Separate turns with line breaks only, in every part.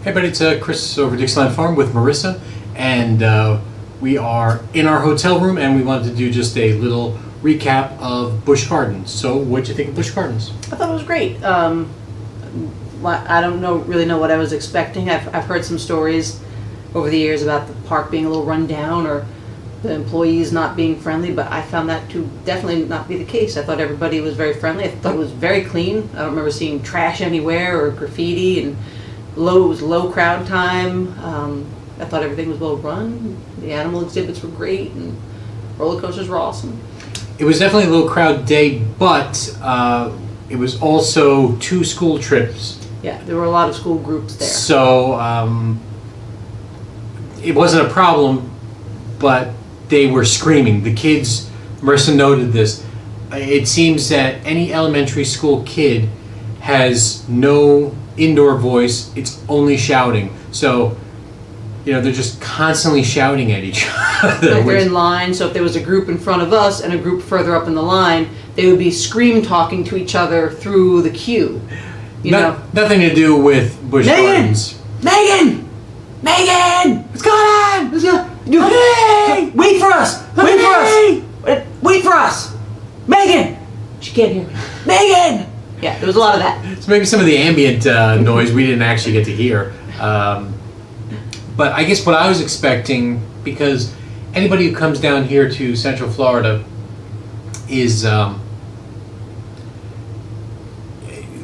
Hey buddy, it's Chris over at Dixieland Farm with Marissa, and we are in our hotel room, and we wanted to do just a little recap of Busch Gardens. So what'd you think of Busch Gardens?
I thought it was great. I don't really know what I was expecting. I've heard some stories over the years about the park being a little run down or the employees not being friendly, but I found that to definitely not be the case. I thought everybody was very friendly. I thought it was very clean. I don't remember seeing trash anywhere or graffiti, and it was low crowd time. I thought everything was well run. The animal exhibits were great, and roller coasters were awesome.
It was definitely a low crowd day, but it was also 2 school trips.
Yeah, there were a lot of school groups there.
So it wasn't a problem, but they were screaming. The kids, Marissa noted this, it seems that any elementary school kid has no indoor voice, it's only shouting. So, you know, they're just constantly shouting at each other.
Like they're in line, so if there was a group in front of us and a group further up in the line, they would be scream talking to each other through the queue. You know?
Nothing to do with Busch Gardens.
Megan! What's going on? Honey! Wait for us! Wait for us! Wait for us! Megan! She can't hear me. Megan! Yeah, there was a lot of that.
So maybe some of the ambient noise we didn't actually get to hear. But I guess what I was expecting, because anybody who comes down here to Central Florida is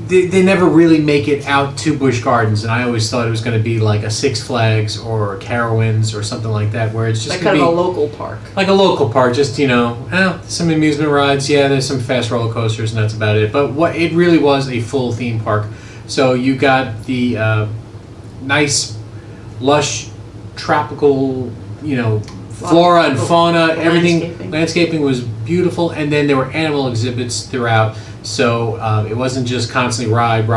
they never really make it out to Busch Gardens, and I always thought it was going to be like a Six Flags or a Carowinds or something like that, where it's just
like kind of a local park.
Like a local park, just, you know, some amusement rides, yeah, there's some fast roller coasters, and that's about it. But what it really was a full theme park. So you got the nice, lush, tropical, you know, flora and fauna, everything. Landscaping was beautiful, and then there were animal exhibits throughout. So it wasn't just constantly ride.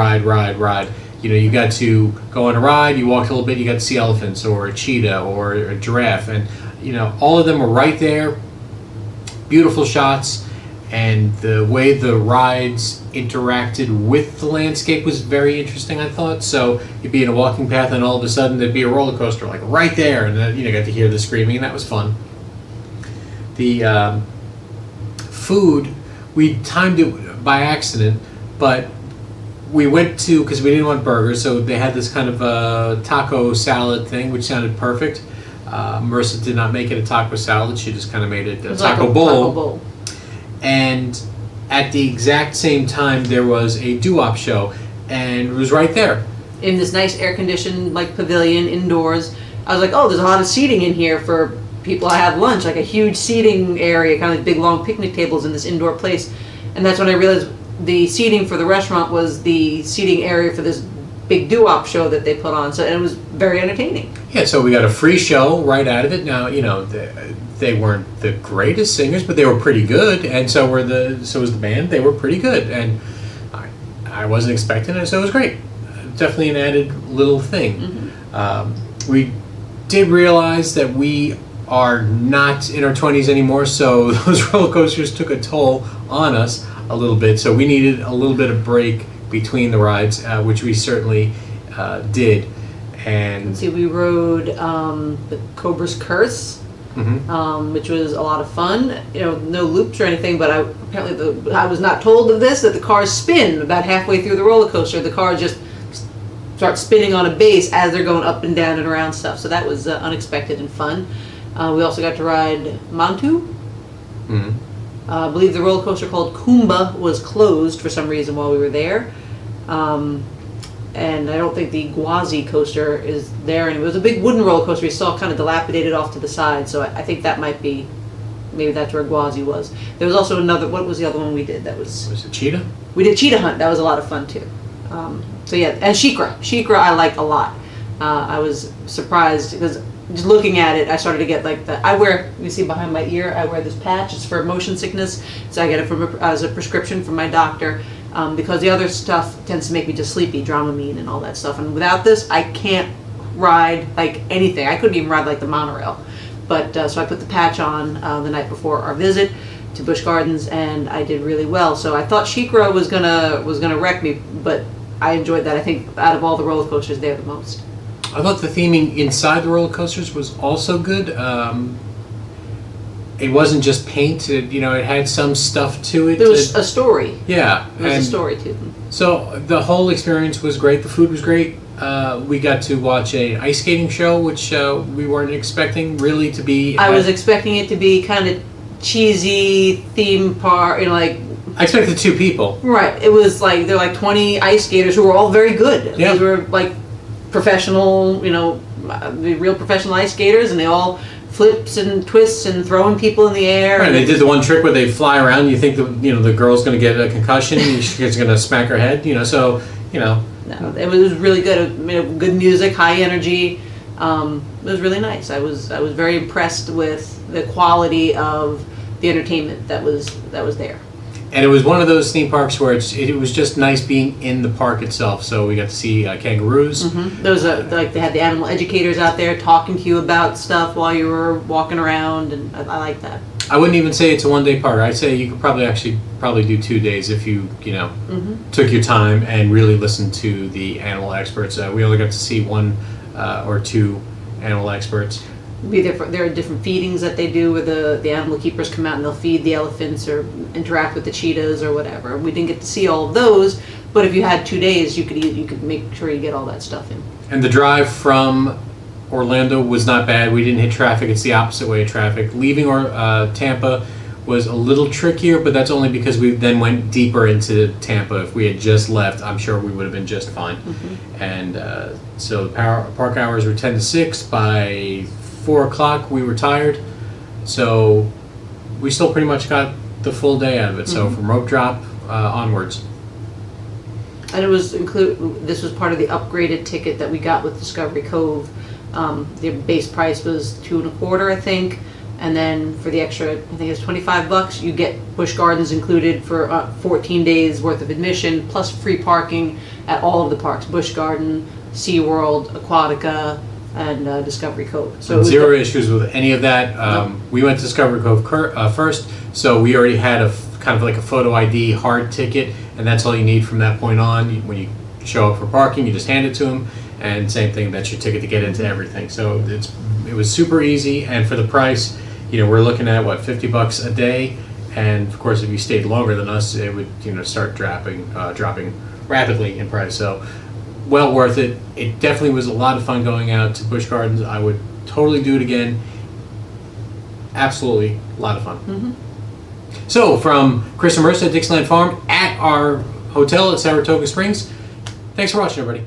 You know, you got to go on a ride, you walked a little bit, you got to see elephants or a cheetah or a giraffe, and you know, all of them were right there. Beautiful shots, and the way the rides interacted with the landscape was very interesting, I thought. So you'd be in a walking path, and all of a sudden there'd be a roller coaster like right there, and then, you know, got to hear the screaming, and that was fun. The food, we timed it by accident, but we went to, because we didn't want burgers, so they had this kind of taco salad thing, which sounded perfect. Marissa did not make it a taco salad, she just kind of made it a taco bowl. And at the exact same time there was a doo-wop show, and it was right there.
In this nice air-conditioned like pavilion indoors. I was like, oh, there's a lot of seating in here for people to have lunch, like a huge seating area, kind of like big long picnic tables in this indoor place. And that's when I realized the seating for the restaurant was the seating area for this big doo-wop show that they put on. So it was very entertaining. Yeah,
so we got a free show right out of it. Now, you know, they weren't the greatest singers, but they were pretty good, and so was the band. They were pretty good, and I wasn't expecting it, so it was great. Definitely an added little thing. Mm-hmm. We did realize that we are not in our 20s anymore, so those roller coasters took a toll on us a little bit, so we needed a little bit of break between the rides, which we certainly did. And
see, we rode the Cobra's Curse, mm-hmm.
Which
was a lot of fun. You know, no loops or anything, but I was not told of this, that the cars spin about halfway through the roller coaster. The cars just start spinning on a base as they're going up and down and around stuff. So that was unexpected and fun. We also got to ride Mantu.
Mm-hmm.
I believe the roller coaster called Kumba was closed for some reason while we were there. And I don't think the Gwazi coaster is there. And it was a big wooden roller coaster we saw kind of dilapidated off to the side. So I think that might be, maybe that's where Gwazi was. There was also another, what was the other one we did?
Was it Cheetah?
We did Cheetah Hunt. That was a lot of fun too. So yeah, and Shikra I liked a lot. I was surprised because just looking at it, I started to get like you see behind my ear, I wear this patch. It's for motion sickness. So I get it as a prescription from my doctor. Because the other stuff tends to make me just sleepy, Dramamine and all that stuff. And without this, I can't ride like anything. I couldn't even ride like the monorail. But so I put the patch on the night before our visit to Busch Gardens, and I did really well. So I thought Shikra was gonna wreck me, but I enjoyed that. I think out of all the roller coasters, they're the most.
I thought the theming inside the roller coasters was also good. It wasn't just paint. It had some stuff to it.
There was a story.
Yeah.
There was a story to them.
So the whole experience was great. The food was great. We got to watch an ice skating show, which we weren't expecting really to be.
I was expecting it to be kind of cheesy theme park, like.
I expected 2 people.
Right. It was like they're like 20 ice skaters who were all very good.
Yeah.
These were like professional, the real professional ice skaters, and they all flips and twists and throwing people in the air.
Right, they did the one trick where they fly around. You think the girl's going to get a concussion. She's going to smack her head. So. No,
it was really good. Good music, high energy. It was really nice. I was very impressed with the quality of the entertainment that was there.
And it was one of those theme parks where it was just nice being in the park itself. So we got to see kangaroos.
Mm-hmm. Those they had the animal educators out there talking to you about stuff while you were walking around, and I like that.
I wouldn't even say it's a one-day park. I'd say you could probably do 2 days if you took your time and really listened to the animal experts. We only got to see 1 or 2 animal experts.
There are different feedings that they do where the animal keepers come out and they'll feed the elephants or interact with the cheetahs or whatever. We didn't get to see all of those, but if you had 2 days, you could make sure you get all that stuff in.
And the drive from Orlando was not bad. We didn't hit traffic. It's the opposite way of traffic. Leaving Tampa was a little trickier, but that's only because we then went deeper into Tampa. If we had just left, I'm sure we would have been just fine. Mm-hmm. And so the park hours were 10 to 6. By 4 o'clock, we were tired. So we still pretty much got the full day out of it. Mm-hmm. So from rope drop onwards.
And this was part of the upgraded ticket that we got with Discovery Cove. The base price was $2.25, I think, and then for the extra, I think it's $25, you get Busch Gardens included for 14 days worth of admission, plus free parking at all of the parks: Busch Garden, SeaWorld, Aquatica, and Discovery Cove.
So zero issues with any of that.
Nope.
We went to Discovery Cove first, so we already had a kind of like a photo ID hard ticket, and that's all you need from that point on. When you show up for parking, you just hand it to them. And same thing, that's your ticket to get into everything. So it was super easy, and for the price, we're looking at what, $50 a day, and of course if you stayed longer than us, it would start dropping rapidly in price. So well worth it. It definitely was a lot of fun going out to Busch Gardens. I would totally do it again. Absolutely a lot of fun. Mm-hmm. So from Chris and Marissa at Dixieland Farm at our hotel at Saratoga Springs, thanks for watching, everybody.